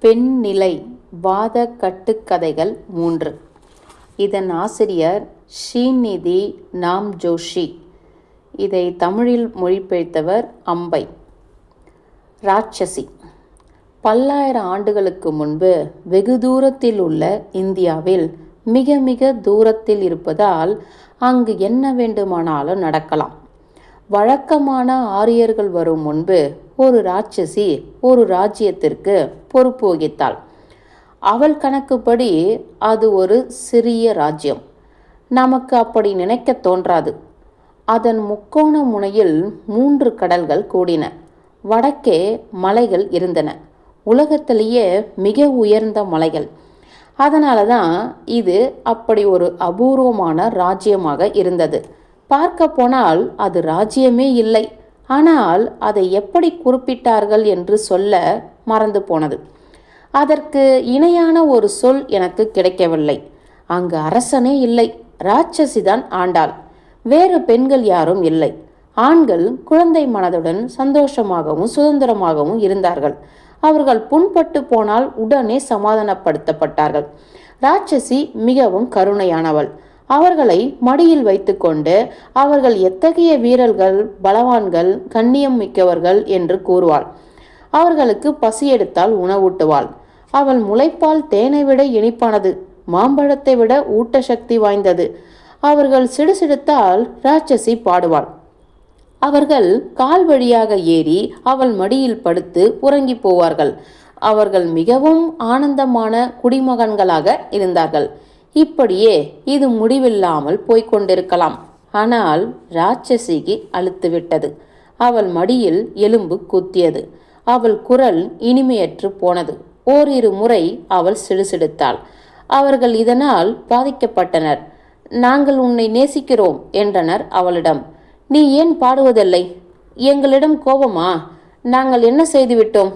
பெண்நிலை வாத கட்டுக்கதைகள் 3. இதன் ஆசிரியர் ஸ்ரீநிதி நாம் ஜோஷி. இதை தமிழில் மொழிபெயர்த்தவர் அம்பை. ராட்சசி. பல்லாயிரம் ஆண்டுகளுக்கு முன்பு வெகு தூரத்தில் உள்ள இந்தியாவில் மிக மிக தூரத்தில் இருப்பதால் அங்கு என்ன வேண்டுமானாலும் நடக்கலாம். வழக்கமான ஆரியர்கள் வரும் முன்பு ஒரு ராட்சசி ஒரு ராஜ்யத்திற்கு பொறுப்பு வகித்தாள். அவள் கணக்குப்படி அது ஒரு சிறிய ராஜ்யம். நமக்கு அப்படி நினைக்க தோன்றாது. அதன் முக்கோண முனையில் 3 கடல்கள் கூடின. வடக்கே மலைகள் இருந்தன, உலகத்திலேயே மிக உயர்ந்த மலைகள். அதனால தான் இது அப்படி ஒரு அபூர்வமான ராஜ்யமாக இருந்தது. பார்க்க போனால் அது ராஜ்யமே இல்லை, ஆனால் அதை எப்படி குறிப்பிட்டார்கள் என்று சொல்ல மறந்து போனது. அதற்கு இணையான ஒரு சொல் எனக்கு கிடைக்கவில்லை. அங்கு அரசனே இல்லை, ராட்சசிதான் ஆண்டாள். வேறு பெண்கள் யாரும் இல்லை. ஆண்கள் குழந்தை மனதுடன் சந்தோஷமாகவும் சுதந்திரமாகவும் இருந்தார்கள். அவர்கள் புண்பட்டு போனால் உடனே சமாதானப்படுத்தப்பட்டார்கள். ராட்சசி மிகவும் கருணையானவள். அவர்களை மடியில் வைத்துக்கொண்டு அவர்கள் எத்தகைய வீரர்கள், பலவான்கள், கண்ணியம் மிக்கவர்கள் என்று கூறுவாள். அவர்களுக்கு பசி எடுத்தால் உணவூட்டுவாள். அவள் முளைப்பால் தேனை விட இனிப்பானது, மாம்பழத்தை விட ஊட்டசக்தி வாய்ந்தது. அவர்கள் சிடுசிடுத்தால் ராட்சசி பாடுவாள். அவர்கள் கால் வழியாக ஏறி அவள் மடியில் படுத்து உறங்கி போவார்கள். அவர்கள் மிகவும் ஆனந்தமான குடிமகன்களாக இருந்தார்கள். இப்படியே இது முடிவில்லாமல் போய்கொண்டிருக்கலாம். ஆனால் ராட்சசிக்கு அலுத்துவிட்டது. அவள் மடியில் எலும்பு குத்தியது. அவள் குரல் இனிமையற்று போனது. ஓரிரு முறை அவள் சிடுசிடுத்தாள். அவர்கள் இதனால் பாதிக்கப்பட்டனர். நாங்கள் உன்னை நேசிக்கிறோம் என்றனர் அவளிடம். நீ ஏன் பாடுவதில்லை? எங்களிடம் கோபமா? நாங்கள் என்ன செய்துவிட்டோம்?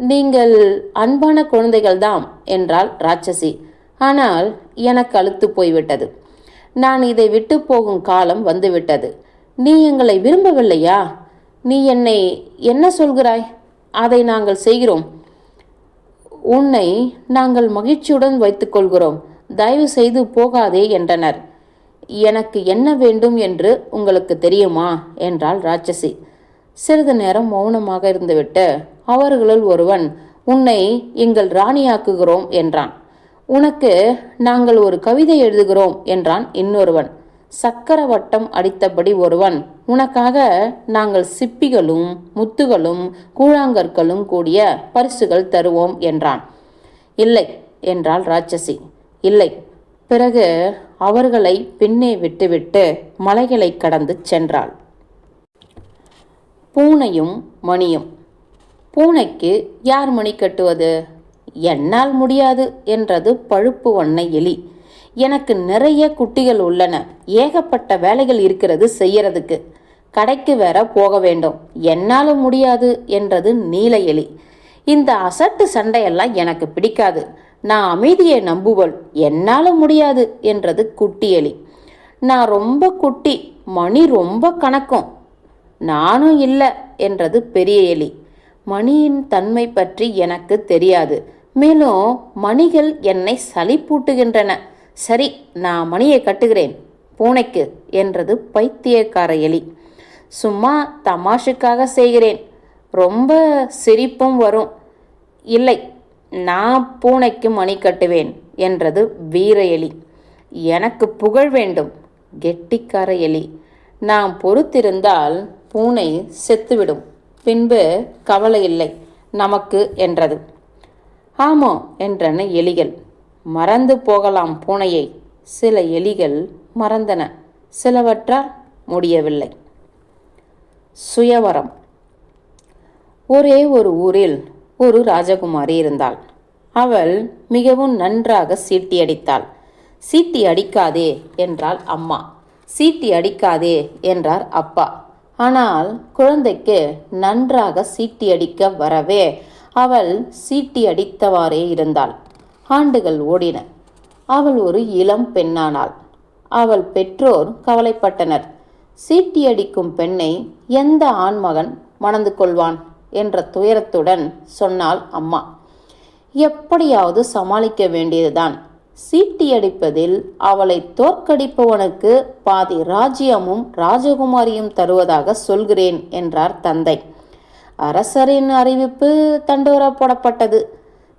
நீங்கள் அன்பான குழந்தைகள்தாம் என்றாள் ராட்சசி. ஆனால் எனக்கு அலுத்து போய்விட்டது. நான் இதை விட்டு போகும் காலம் வந்துவிட்டது. நீ எங்களை விரும்பவில்லையா? நீ என்னை என்ன சொல்கிறாய்? அதை நாங்கள் செய்கிறோம். உன்னை நாங்கள் மகிழ்ச்சியுடன் வைத்துக்கொள்கிறோம். தயவு செய்து போகாதே என்றனர். எனக்கு என்ன வேண்டும் என்று உங்களுக்கு தெரியுமா என்றாள் ராட்சசி. சிறிது நேரம் மௌனமாக இருந்துவிட்டு அவர்களுள் ஒருவன், உன்னை எங்கள் ராணியாக்குகிறோம் என்றான். உனக்கு நாங்கள் ஒரு கவிதை எழுதுகிறோம் என்றான் இன்னொருவன். சக்கரவட்டம் அடித்தபடி ஒருவன், உனக்காக நாங்கள் சிப்பிகளும் முத்துகளும் கூழாங்கற்களும் கூடிய பரிசுகள் தருவோம் என்றான். இல்லை என்றாள் ராட்சசி. இல்லை. பிறகு அவர்களை பின்னே விட்டுவிட்டு மலைகளை கடந்து சென்றாள். பூனையும் மணியும். பூனைக்கு யார் மணி கட்டுவது? என்னால் முடியாது என்றது பழுப்பு வண்ண எலி. எனக்கு நிறைய குட்டிகள் உள்ளன, ஏகப்பட்ட வேலைகள் இருக்கிறது செய்யறதுக்கு. கடைக்கு வேற போக வேண்டும், என்னாலும் முடியாது என்றது நீல எலி. இந்த அசட்டு சண்டையெல்லாம் எனக்கு பிடிக்காது, நான் அமைதியை நம்புவள், என்னாலும் முடியாது என்றது குட்டி எலி. நான் ரொம்ப குட்டி, மணி ரொம்ப கணக்கும், நானும் இல்லை என்றது பெரிய எலி. மணியின் தன்மை பற்றி எனக்கு தெரியாது, மேலும் மணிகள் என்னை சலிப்பூட்டுகின்றன. சரி, நான் மணியை கட்டுகிறேன் பூனைக்கு என்றது பைத்தியக்கார எலி. சும்மா தமாஷுக்காக செய்கிறேன், ரொம்ப சிரிப்பும் வரும். இல்லை, நான் பூனைக்கு மணி கட்டுவேன் என்றது வீர எலி. எனக்கு புகழ் வேண்டும் கெட்டிக்கார எலி. நாம் பொறுத்திருந்தால் பூனை செத்துவிடும், பின்பு கவலை இல்லை நமக்கு என்றது. ஆமாம் என்றன எலிகள். மறந்து போகலாம் பூனையை. சில எலிகள் மறந்தன, சிலவற்றால் முடியவில்லை. சுயவரம். ஒரே ஒரு ஊரில் ஒரு ராஜகுமாரி இருந்தாள். அவள் மிகவும் நன்றாக சீட்டி அடித்தாள். சீட்டி அடிக்காதே என்றாள் அம்மா. சீட்டி அடிக்காதே என்றார் அப்பா. ஆனால் குழந்தைக்கு நன்றாக சீட்டி அடிக்க வரவே அவள் சீட்டி அடித்தவாறே இருந்தாள். ஆண்டுகள் ஓடின. அவள் ஒரு இளம் பெண்ணானாள். அவள் பெற்றோர் கவலைப்பட்டனர். சீட்டி அடிக்கும் பெண்ணை எந்த ஆண்மகன் மணந்து கொள்வான் என்ற துயரத்துடன் சொன்னாள் அம்மா. எப்படியாவது சமாளிக்க வேண்டியதுதான். சீட்டியடிப்பதில் அவளை தோற்கடிப்பவனுக்கு பாதி ராஜ்யமும் ராஜகுமாரியும் தருவதாக சொல்கிறேன் என்றார் தந்தை. அரசரின் அறிவிப்பு தண்டோரா போடப்பட்டது.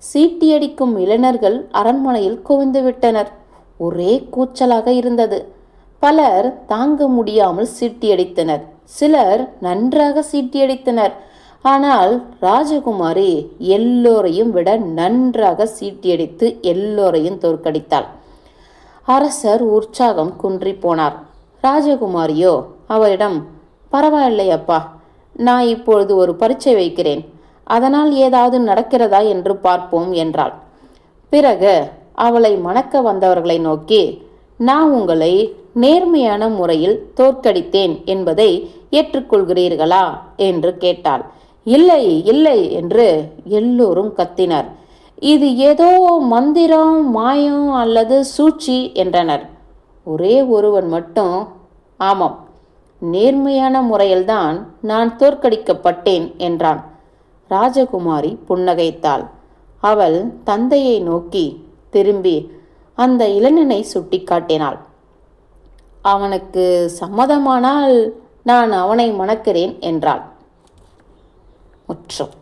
சீட்டியடிக்கும் இளைஞர்கள் அரண்மனையில் குவிந்துவிட்டனர். ஒரே கூச்சலாக இருந்தது. பலர் தாங்க முடியாமல் சீட்டியடித்தனர். சிலர் நன்றாக சீட்டியடித்தனர். ஆனால் ராஜகுமாரி எல்லோரையும் விட நன்றாக சீட்டியடித்து எல்லோரையும் தோற்கடித்தாள். அரசர் உற்சாகம் குன்றி போனார். ராஜகுமாரியோ அவரிடம், பரவாயில்லையப்பா, நான் இப்பொழுது ஒரு பரீட்சை வைக்கிறேன், அதனால் ஏதாவது நடக்கிறதா என்று பார்ப்போம் என்றாள். பிறகு அவளை மணக்க வந்தவர்களை நோக்கி, நான் உங்களை நேர்மையான முறையில் தோற்கடித்தேன் என்பதை ஏற்றுக்கொள்கிறீர்களா என்று கேட்டாள். இல்லை இல்லை என்று எல்லோரும் கத்தினர். இது ஏதோ மந்திரம், மாயம் அல்லது சூழ்ச்சி என்றனர். ஒரே ஒருவன் மட்டும், ஆமாம், நேர்மையான முறையில்தான் நான் தோற்கடிக்கப்பட்டேன் என்றான். ராஜகுமாரி புன்னகைத்தாள். அவள் தந்தையை நோக்கி திரும்பி அந்த இளைஞனை சுட்டி காட்டினாள். அவனுக்கு சம்மதமானால் நான் அவனை மணக்கிறேன் என்றாள். முற்றும்.